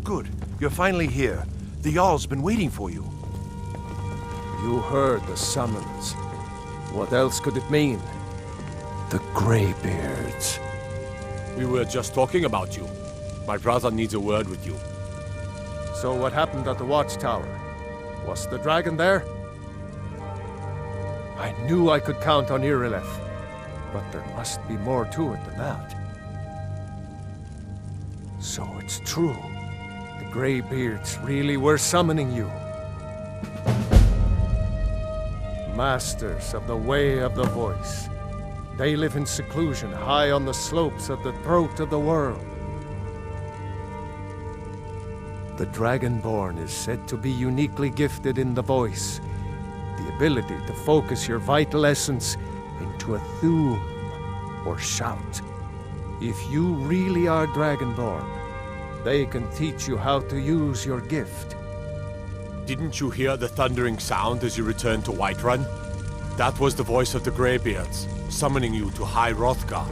Good. You're finally here. The Jarl's been waiting for you. You heard the summons. What else could it mean? The Greybeards. We were just talking about you. My brother needs a word with you. So what happened at the watchtower? Was the dragon there? I knew I could count on Irileth, but there must be more to it than that. So it's true. The Greybeards really were summoning you. Masters of the Way of the Voice. They live in seclusion, high on the slopes of the throat of the world. The Dragonborn is said to be uniquely gifted in the voice, the ability to focus your vital essence into a thum, or shout. If you really are Dragonborn, they can teach you how to use your gift. Didn't you hear the thundering sound as you returned to Whiterun? That was the voice of the Greybeards, summoning you to High Hrothgar.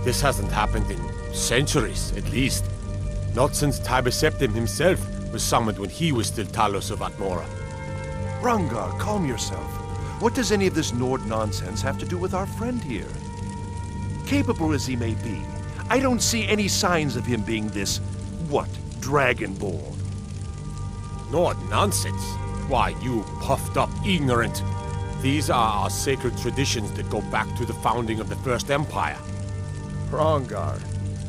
This hasn't happened in centuries, at least. Not since Tiber Septim himself was summoned when he was still Talos of Atmora. Hrongar, calm yourself. What does any of this Nord nonsense have to do with our friend here? Capable as he may be, I don't see any signs of him being this, Dragonborn. Nord nonsense? Why, you puffed up ignorant. These are our sacred traditions that go back to the founding of the First Empire. Hrongar,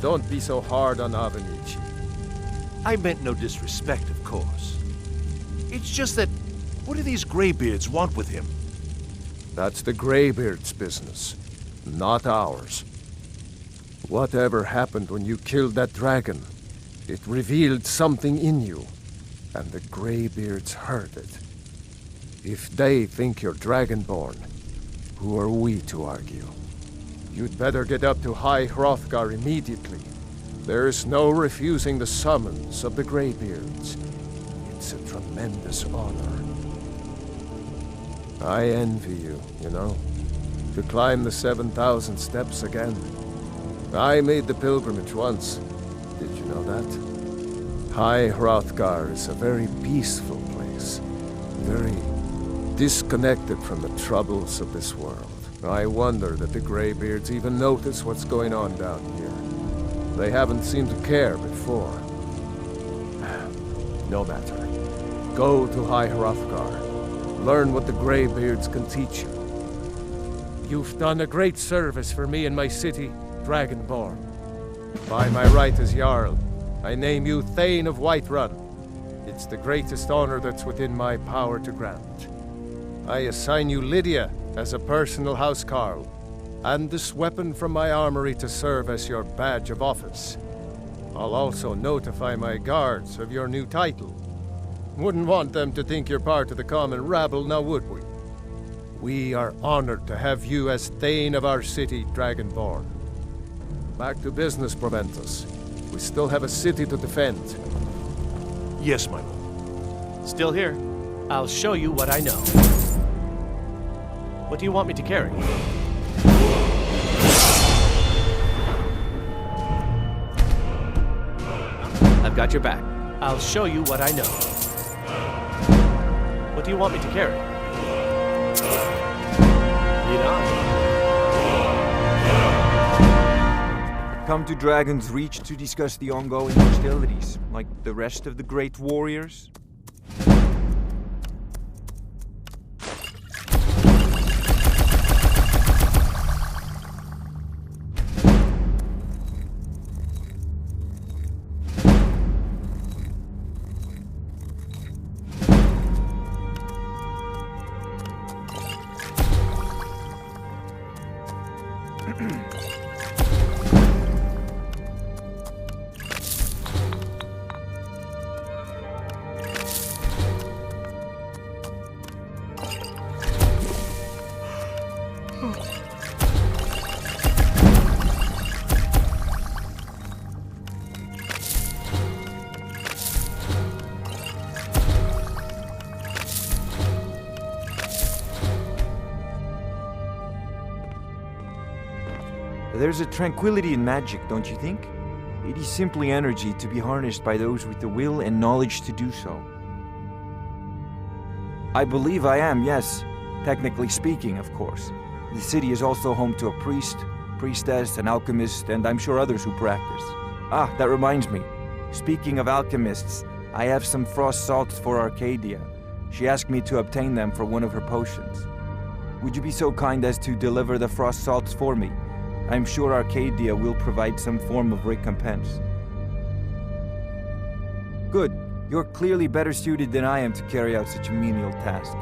don't be so hard on Avenici. I meant no disrespect, of course. It's just that, what do these Greybeards want with him? That's the Greybeards' business, not ours. Whatever happened when you killed that dragon, it revealed something in you, and the Greybeards heard it. If they think you're Dragonborn, who are we to argue? You'd better get up to High Hrothgar immediately. There's no refusing the summons of the Greybeards. It's a tremendous honor. I envy you, you know, to climb the 7,000 steps again. I made the pilgrimage once. Did you know that? High Hrothgar is a very peaceful place. Very disconnected from the troubles of this world. I wonder that the Greybeards even notice what's going on down here. They haven't seemed to care before. No matter. Go to High Hrothgar. Learn what the Greybeards can teach you. You've done a great service for me and my city, Dragonborn. By my right as Jarl, I name you Thane of Whiterun. It's the greatest honor that's within my power to grant. I assign you Lydia as a personal housecarl, and this weapon from my armory to serve as your badge of office. I'll also notify my guards of your new title. Wouldn't want them to think you're part of the common rabble, now would we? We are honored to have you as Thane of our city, Dragonborn. Back to business, Proventus. We still have a city to defend. Yes, my lord. Still here. I'll show you what I know. What do you want me to carry? I've got your back. I'll show you what I know. What do you want me to carry? Lead on. Come to Dragon's Reach to discuss the ongoing hostilities, like the rest of the great warriors? There's a tranquility in magic, don't you think? It is simply energy to be harnessed by those with the will and knowledge to do so. I believe I am, yes. Technically speaking, of course. The city is also home to a priest, priestess, an alchemist, and I'm sure others who practice. Ah, that reminds me. Speaking of alchemists, I have some frost salts for Arcadia. She asked me to obtain them for one of her potions. Would you be so kind as to deliver the frost salts for me? I'm sure Arcadia will provide some form of recompense. Good. You're clearly better suited than I am to carry out such a menial task.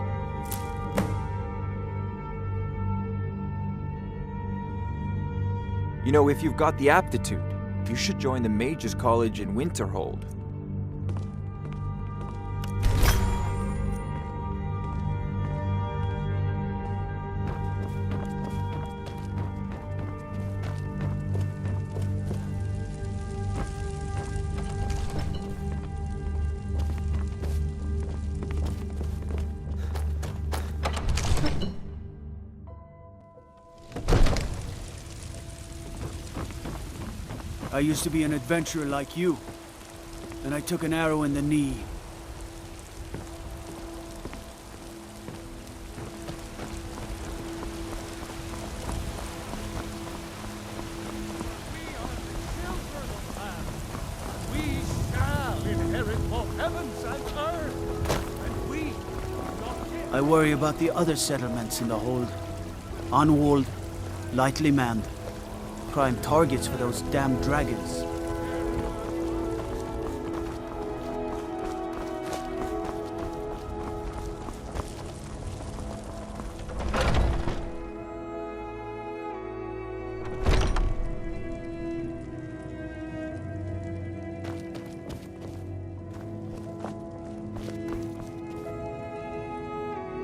You know, if you've got the aptitude, you should join the Mages College in Winterhold. I used to be an adventurer like you. Then I took an arrow in the knee. We shall inherit both heavens and earth, and we not I worry about the other settlements in the hold. Unwalled, lightly manned. Prime targets for those damn dragons.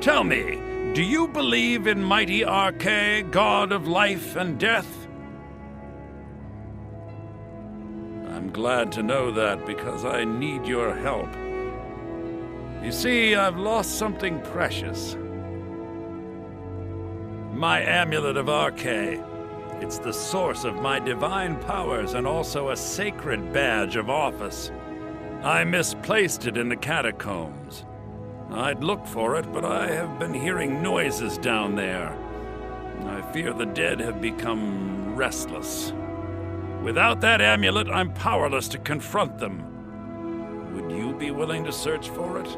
Tell me, do you believe in mighty Arche, god of life and death? I'm glad to know that because I need your help. You see, I've lost something precious. My amulet of Arche. It's the source of my divine powers and also a sacred badge of office. I misplaced it in the catacombs. I'd looked for it, but I have been hearing noises down there. I fear the dead have become restless. Without that amulet, I'm powerless to confront them. Would you be willing to search for it?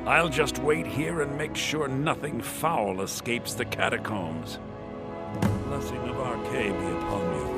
I'll just wait here and make sure nothing foul escapes the catacombs. The blessing of Arche be upon you.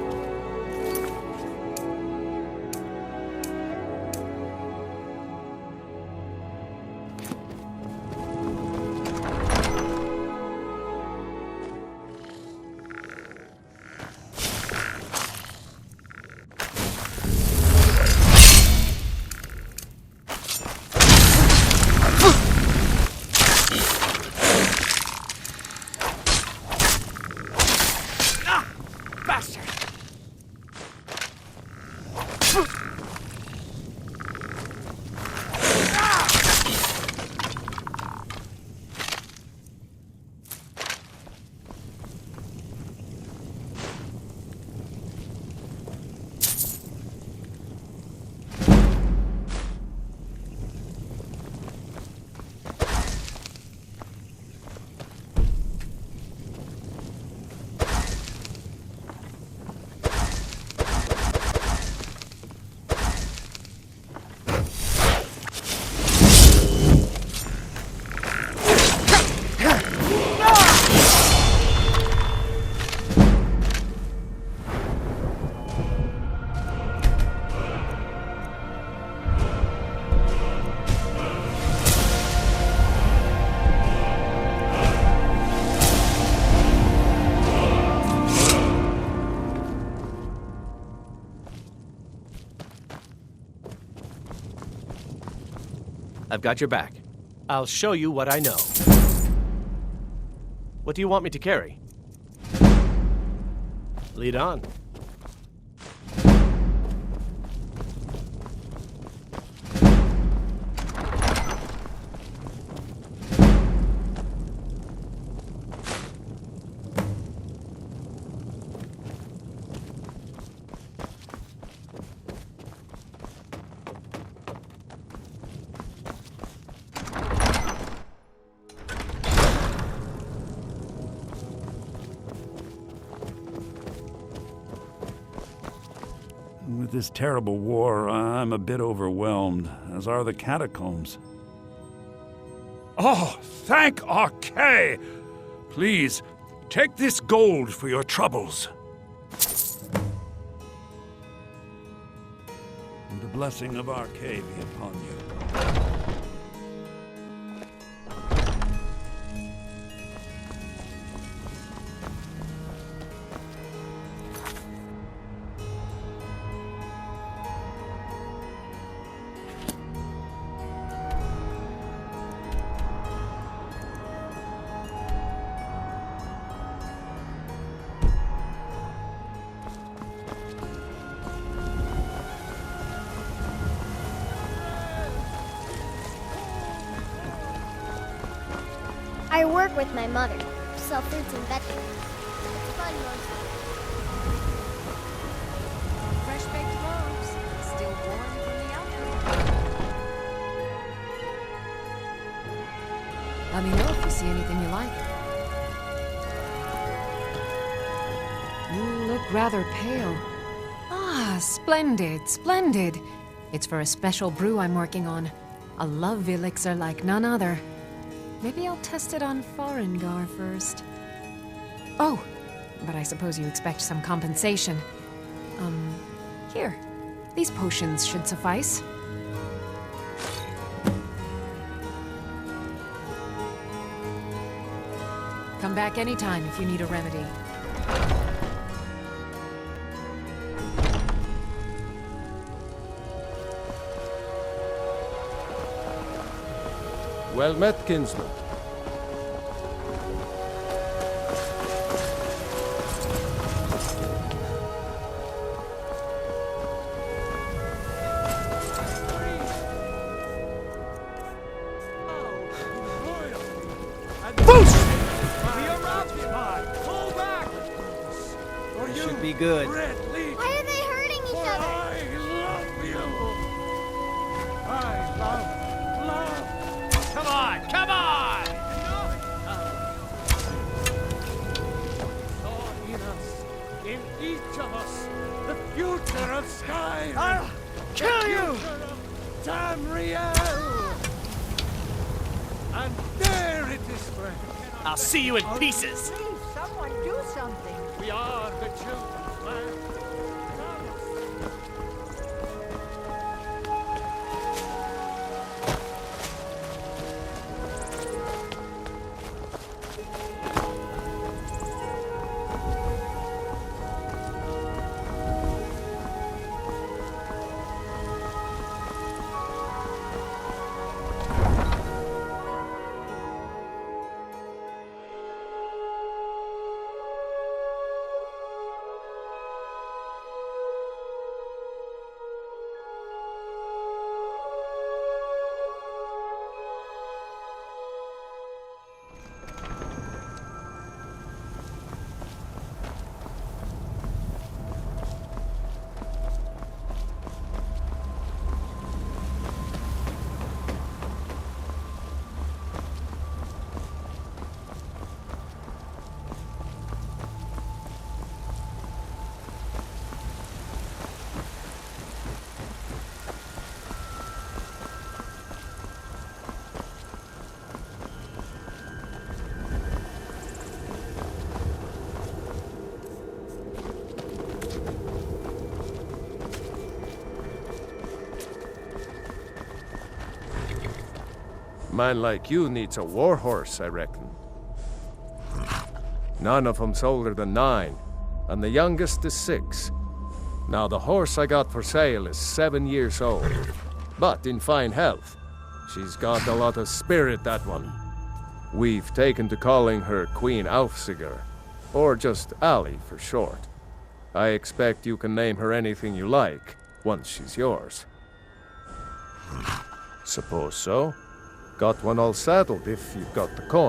I've got your back. I'll show you what I know. What do you want me to carry? Lead on. With this terrible war, I'm a bit overwhelmed, as are the catacombs. Oh, thank Arkay! Please, take this gold for your troubles. And the blessing of Arkay be upon you. I work with my mother, sell fruits and vegetables. It's fun mostly. Fresh baked loaves, still warm from the oven. Let me know if you see anything you like. You look rather pale. Ah, splendid, splendid. It's for a special brew I'm working on. A love elixir like none other. Maybe I'll test it on Farengar first. Oh, but I suppose you expect some compensation. Here. These potions should suffice. Come back anytime if you need a remedy. Well met, kinsman. Should be good. Why are they hurting each other? Come on, come on! In each of us, the future of Skyrim. I'll kill you! Tamriel! And there it is, friend. I'll see you in pieces! Please, someone do something. We are the children's land. Man like you needs a war horse, I reckon. None of 'em's older than 9, and the youngest is 6. Now, the horse I got for sale is 7 years old, but in fine health. She's got a lot of spirit, that one. We've taken to calling her Queen Aufsiger, or just Ali for short. I expect you can name her anything you like, once she's yours. Suppose so. Got one all saddled if you've got the coin.